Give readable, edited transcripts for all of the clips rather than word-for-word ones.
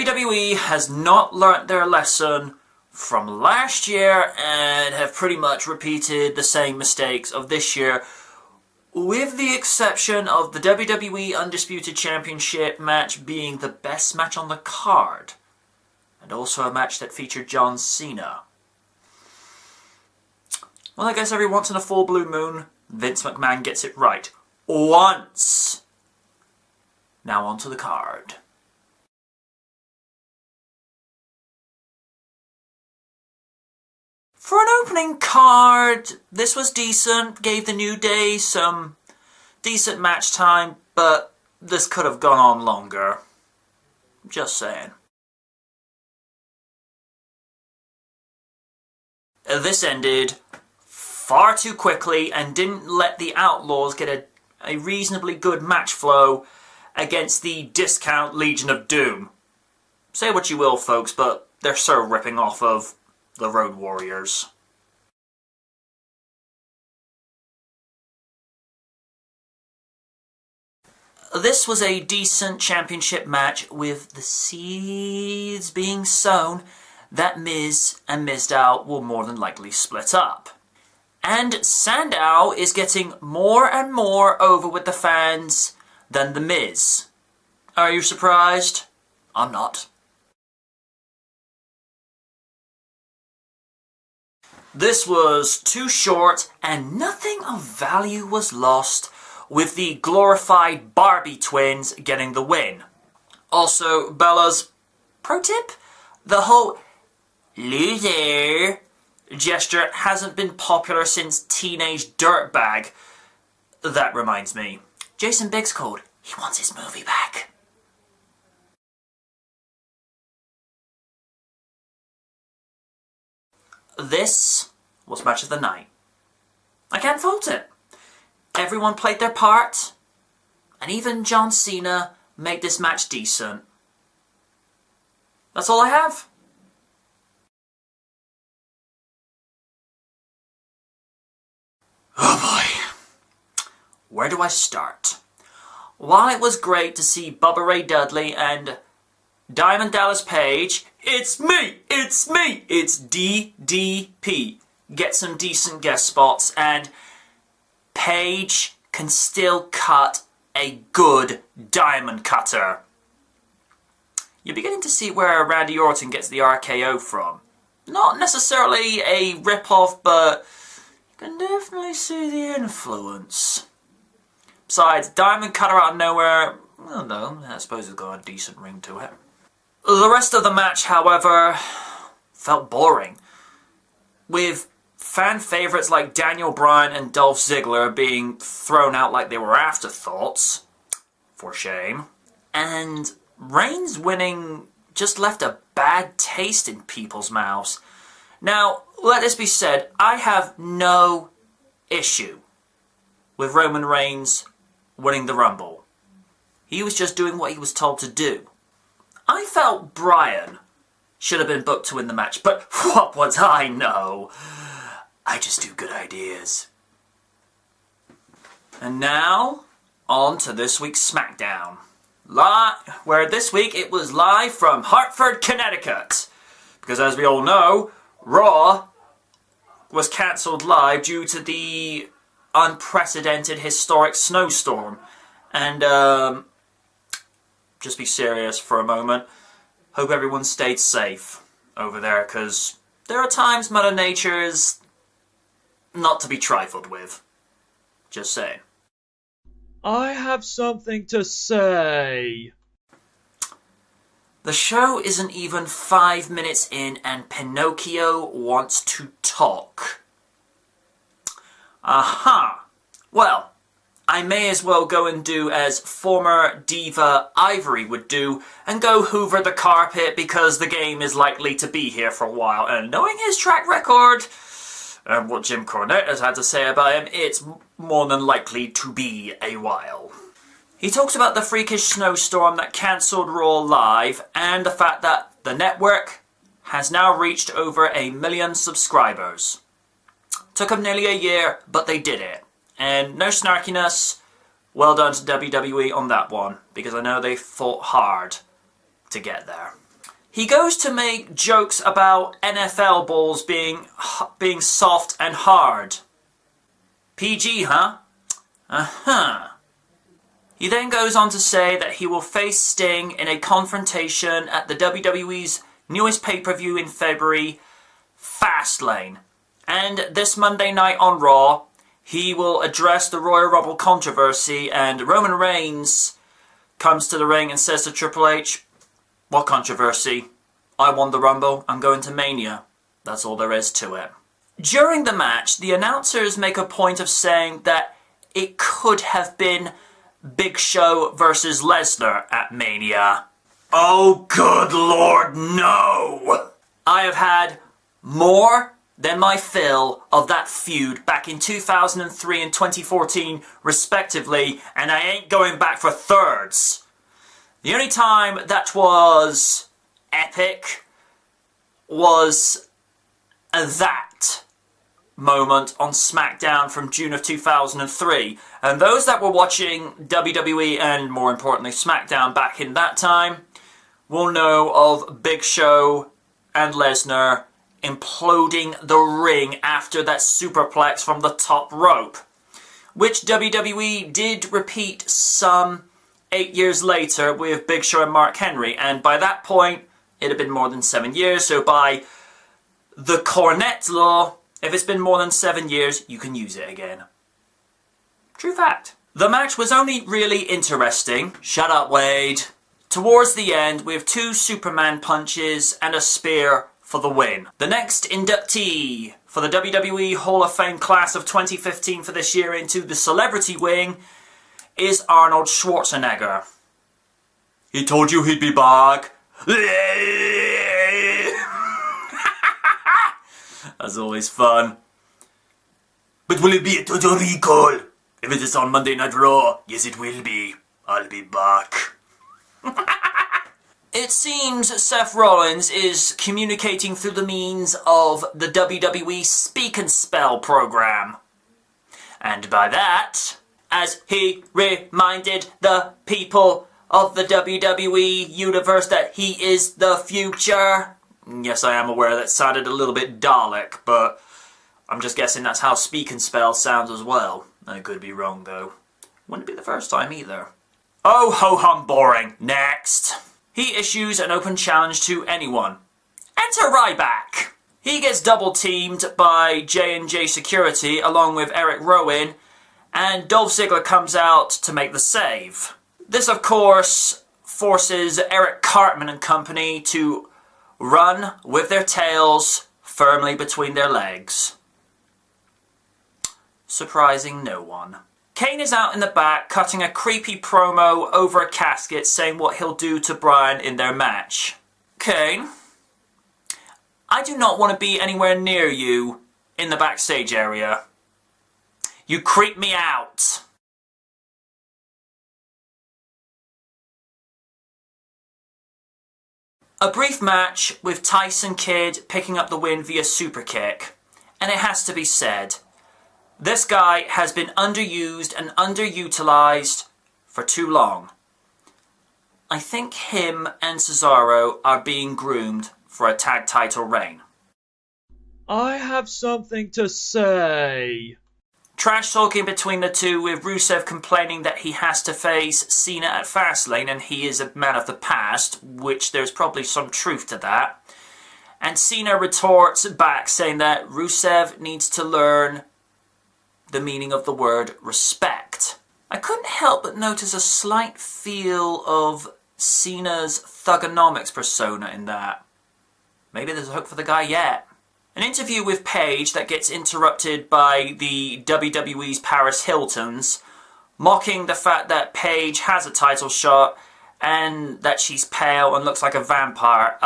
WWE has not learnt their lesson from last year and have pretty much repeated the same mistakes of this year, with the exception of the WWE Undisputed Championship match being the best match on the card, and also a match that featured John Cena. Well, I guess every once in a full blue moon, Vince McMahon gets it right. Once! Now onto the card. For an opening card, this was decent, gave the New Day some decent match time, but this could have gone on longer. Just saying. This ended far too quickly and didn't let the Outlaws get a reasonably good match flow against the discount Legion of Doom. Say what you will, folks, but they're so ripping off of the Road Warriors. This was a decent championship match with the seeds being sown that Miz and Mizdow will more than likely split up. And Sandow is getting more and more over with the fans than the Miz. Are you surprised? I'm not. This was too short and nothing of value was lost, with the glorified Barbie twins getting the win. Also, Bella's pro tip? The whole loser gesture hasn't been popular since Teenage Dirtbag. That reminds me. Jason Biggs called. He wants his movie back. This was match of the night. I can't fault it. Everyone played their part, and even John Cena made this match decent. That's all I have. Oh boy. Where do I start? While it was great to see Bubba Ray Dudley and Diamond Dallas Page, it's DDP, get some decent guest spots, and Page can still cut a good diamond cutter. You're beginning to see where Randy Orton gets the RKO from. Not necessarily a rip-off, but you can definitely see the influence. Besides, diamond cutter out of nowhere, well, no, I suppose it's got a decent ring to it. The rest of the match, however, felt boring, with fan favourites like Daniel Bryan and Dolph Ziggler being thrown out like they were afterthoughts, for shame, and Reigns winning just left a bad taste in people's mouths. Now, let this be said, I have no issue with Roman Reigns winning the Rumble. He was just doing what he was told to do. I felt Bryan should have been booked to win the match, but what would I know? I just do good ideas. And now, on to this week's SmackDown. Where this week it was live from Hartford, Connecticut. Because as we all know, Raw was cancelled live due to the unprecedented historic snowstorm. And, just be serious for a moment. Hope everyone stayed safe over there, because there are times Mother Nature is not to be trifled with. Just saying. I have something to say. The show isn't even 5 minutes in and Pinocchio wants to talk. Aha! Well, I may as well go and do as former diva Ivory would do and go hoover the carpet, because the game is likely to be here for a while, and knowing his track record and what Jim Cornette has had to say about him, it's more than likely to be a while. He talks about the freakish snowstorm that cancelled Raw Live and the fact that the network has now reached over 1 million subscribers. Took them nearly a year, but they did it. And no snarkiness, well done to WWE on that one, because I know they fought hard to get there. He goes to make jokes about NFL balls being soft and hard. PG, huh? Uh-huh. He then goes on to say that he will face Sting in a confrontation at the WWE's newest pay-per-view in February, Fastlane. And this Monday night on Raw, he will address the Royal Rumble controversy, and Roman Reigns comes to the ring and says to Triple H, "What controversy? I won the Rumble, I'm going to Mania." That's all there is to it. During the match, the announcers make a point of saying that it could have been Big Show versus Lesnar at Mania. Oh, good Lord, no! I have had more than my fill of that feud back in 2003 and 2014, respectively, and I ain't going back for thirds. The only time that was epic was that moment on SmackDown from June of 2003. And those that were watching WWE and, more importantly, SmackDown back in that time will know of Big Show and Lesnar imploding the ring after that superplex from the top rope, which WWE did repeat some 8 years later with Big Show and Mark Henry, and by that point it had been more than 7 years, so by the Cornette law, if it's been more than 7 years, you can use it again. True fact. The match was only really interesting, shut up Wade, towards the end with 2 Superman punches and a spear for the win. The next inductee for the WWE Hall of Fame class of 2015 for this year into the celebrity wing is Arnold Schwarzenegger. He told you he'd be back. That's always fun. But will it be a total recall? If it is on Monday Night Raw, yes it will be. I'll be back. It seems Seth Rollins is communicating through the means of the WWE Speak and Spell program. And by that, as he reminded the people of the WWE universe that he is the future. Yes, I am aware that sounded a little bit Dalek, but I'm just guessing that's how Speak and Spell sounds as well. I could be wrong, though. Wouldn't be the first time, either. Oh, ho-hum boring. Next. He issues an open challenge to anyone. Enter Ryback. He gets double-teamed by J&J Security, along with Eric Rowan, and Dolph Ziggler comes out to make the save. This, of course, forces Eric Cartman and company to run with their tails firmly between their legs. Surprising no one. Kane is out in the back cutting a creepy promo over a casket saying what he'll do to Bryan in their match. Kane, I do not want to be anywhere near you in the backstage area. You creep me out. A brief match with Tyson Kidd picking up the win via superkick. And it has to be said, this guy has been underused and underutilized for too long. I think him and Cesaro are being groomed for a tag title reign. I have something to say. Trash talking between the two, with Rusev complaining that he has to face Cena at Fastlane and he is a man of the past, which there's probably some truth to that. And Cena retorts back saying that Rusev needs to learn the meaning of the word respect. I couldn't help but notice a slight feel of Cena's thugonomics persona in that. Maybe there's a hook for the guy yet. An interview with Paige that gets interrupted by the WWE's Paris Hiltons, mocking the fact that Paige has a title shot and that she's pale and looks like a vampire.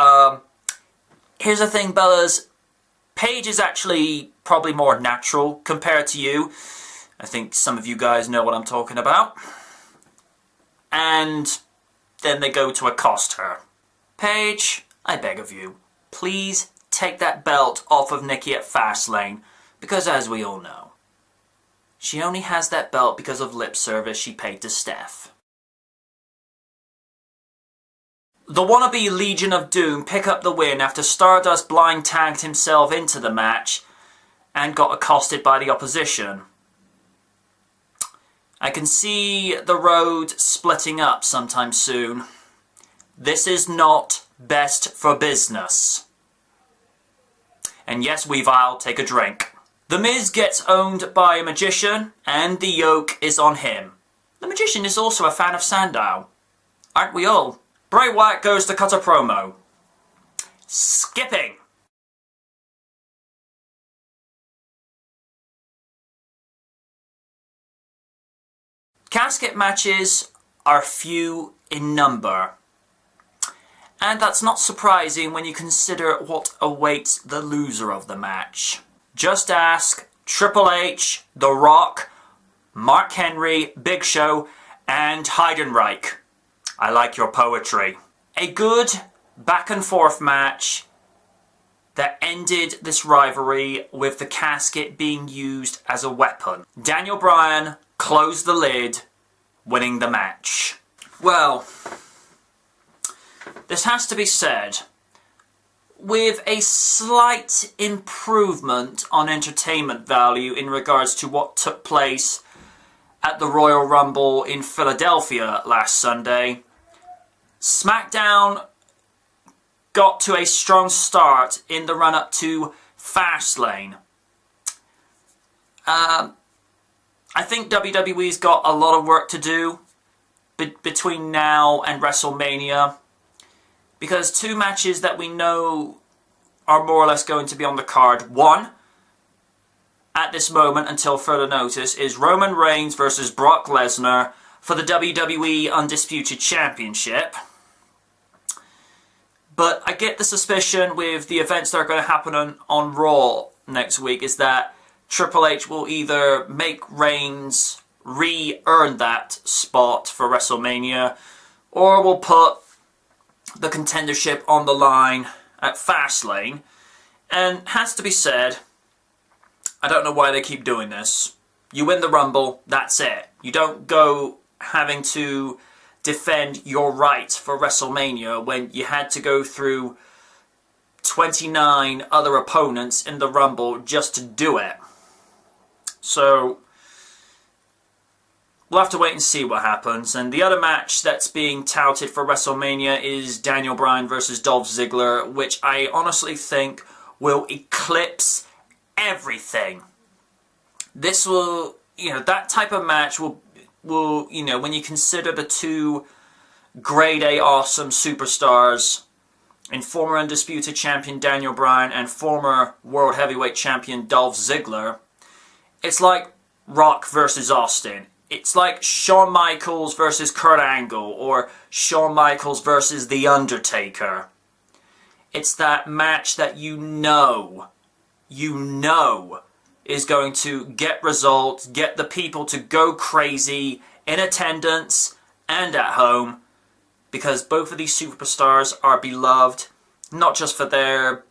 Here's the thing, Bellas. Paige is actually probably more natural compared to you. I think some of you guys know what I'm talking about. And then they go to accost her. Paige, I beg of you, please take that belt off of Nikki at Fastlane, because as we all know, she only has that belt because of lip service she paid to Steph. the wannabe Legion of Doom pick up the win after Stardust blind tagged himself into the match and got accosted by the opposition. I can see the road splitting up sometime soon. This is not best for business. And yes, Weavile, take a drink. The Miz gets owned by a magician, and the yoke is on him. The magician is also a fan of Sandow. Aren't we all? Bray Wyatt goes to cut a promo. Skipping. Casket matches are few in number. And that's not surprising when you consider what awaits the loser of the match. Just ask Triple H, The Rock, Mark Henry, Big Show, and Heidenreich. I like your poetry. A good back and forth match that ended this rivalry with the casket being used as a weapon. Daniel Bryan closed the lid, winning the match. Well, this has to be said, with a slight improvement on entertainment value in regards to what took place at the Royal Rumble in Philadelphia last Sunday, SmackDown got to a strong start in the run-up to Fastlane. I think WWE's got a lot of work to do between now and WrestleMania, because two matches that we know are more or less going to be on the card. One, at this moment until further notice, is Roman Reigns versus Brock Lesnar for the WWE Undisputed Championship. But I get the suspicion with the events that are going to happen on Raw next week is that Triple H will either make Reigns re-earn that spot for WrestleMania, or will put the contendership on the line at Fastlane. And has to be said, I don't know why they keep doing this. You win the Rumble, that's it. You don't go having to defend your right for WrestleMania when you had to go through 29 other opponents in the Rumble just to do it. So we'll have to wait and see what happens. And the other match that's being touted for WrestleMania is Daniel Bryan versus Dolph Ziggler, which I honestly think will eclipse everything. This will, that type of match will, when you consider the two grade A awesome superstars in former Undisputed Champion Daniel Bryan and former World Heavyweight Champion Dolph Ziggler, it's like Rock versus Austin. It's like Shawn Michaels versus Kurt Angle, or Shawn Michaels versus The Undertaker. It's that match that you know is going to get results, get the people to go crazy in attendance and at home, because both of these superstars are beloved, not just for their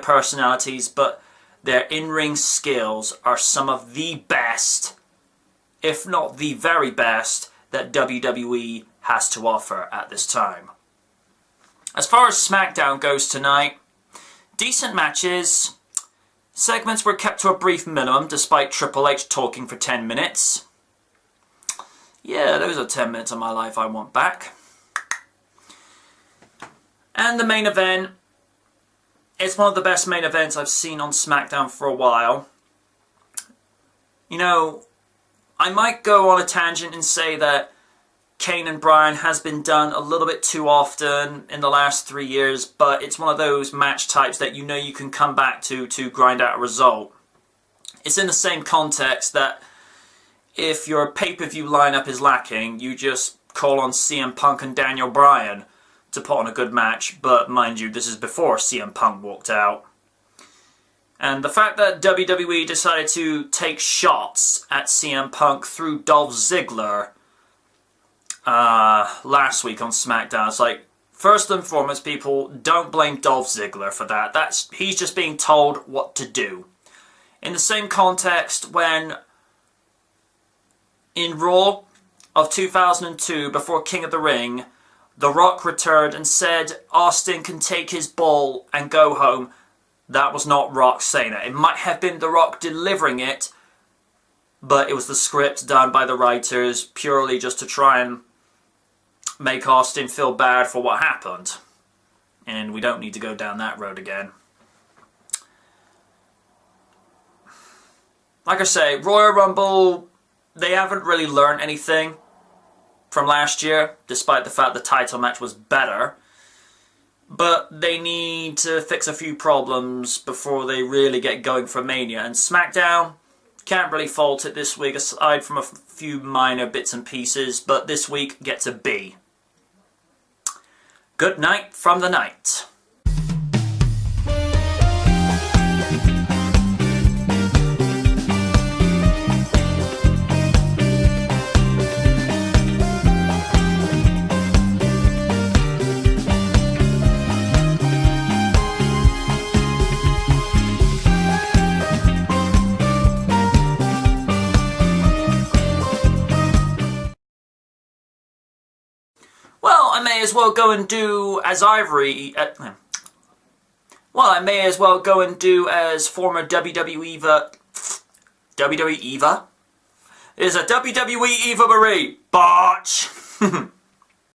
personalities, but their in-ring skills are some of the best, if not the very best, that WWE has to offer at this time. As far as SmackDown goes tonight, decent matches. Segments were kept to a brief minimum despite Triple H talking for 10 minutes. Yeah, those are 10 minutes of my life I want back. And the main event, it's one of the best main events I've seen on SmackDown for a while. I might go on a tangent and say that Kane and Bryan has been done a little bit too often in the last 3 years, but it's one of those match types that you can come back to grind out a result. It's in the same context that if your pay-per-view lineup is lacking, you just call on CM Punk and Daniel Bryan to put on a good match, but mind you, this is before CM Punk walked out. And the fact that WWE decided to take shots at CM Punk through Dolph Ziggler last week on SmackDown, it's like, first and foremost, people, don't blame Dolph Ziggler for that. He's just being told what to do. In the same context, when in Raw of 2002, before King of the Ring, The Rock returned and said Austin can take his ball and go home. That was not Rock saying it. It might have been The Rock delivering it, but it was the script done by the writers purely just to try and make Austin feel bad for what happened. And we don't need to go down that road again. Like I say, Royal Rumble, they haven't really learned anything from last year, despite the fact the title match was better. But they need to fix a few problems before they really get going for Mania. And SmackDown, can't really fault it this week, aside from a few minor bits and pieces, but this week gets a B. Good night from the night. Well, I may as well go and do as Ivory... I may as well go and do as former WWE Eva... WWE Eva? It is a WWE Eva Marie. Botch!